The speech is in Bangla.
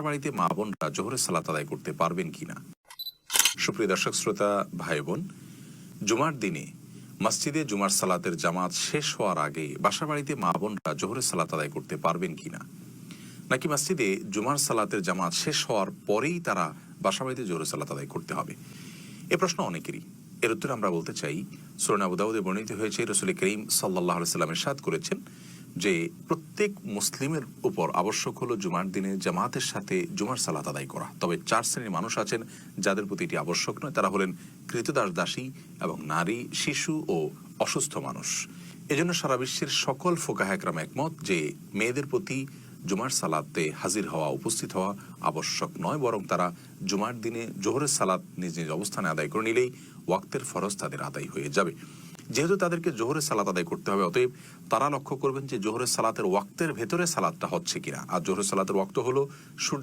বাড়িতে মা বোনরা জোহরের সালাত আদায় করতে পারবেন কিনা। সুপ্রিয় দর্শক শ্রোতা ভাই বোন, জুমার দিনে মসজিদে জুমার সালাতের জামাত শেষ হওয়ার আগে বাসা বাড়িতে মা বোনরা জোহরের সালাত আদায় করতে পারবেন কিনা, নাকি মসজিদে জুমার সালাতের জামাত শেষ হওয়ার পরেই তারা বাসা বাড়িতে জোহরের সালাত আদায় করতে হবে। এ প্রশ্ন অনেকেরই। এর উত্তরে আমরা বলতে চাই, সূরা আবু দাউদে বর্ণিত হয়েছে, রাসূল করিম সাল্লাল্লাহু আলাইহি ওয়াসাল্লাম ইরশাদ করেছেন যে প্রত্যেক মুসলিমের উপর আবশ্যক হলো জুমার দিনে জামাতের সাথে জুমার সালাত আদায় করা। তবে 4 শ্রেণীর মানুষ আছেন যাদের প্রতি এটি আবশ্যক নয়। তারা হলেন কৃতদাস দাসী এবং নারী, শিশু ও অসুস্থ মানুষ। এজন্য সারা বিশ্বের সকল ফুকাহা একরাম একমত যে মেয়েদের প্রতি জুমার সালাতে হাজির হওয়া, উপস্থিত হওয়া আবশ্যক নয়, বরং তারা জুমার দিনে জোহরের সালাত নিজ নিজ অবস্থানে আদায় করে নিলেই ওয়াক্তের ফরজ তাদের আদায় হয়ে যাবে। যেহেতু তাদেরকে জোহরের সালাত আদায় করতে হবে, অতএব তারা লক্ষ্য করবেন যে জোহরের সালাতের ওয়াক্তের ভেতরে সালাতটা হচ্ছে কিনা। আর জোহরের সালাতের ওয়াক্ত হলো সূর্য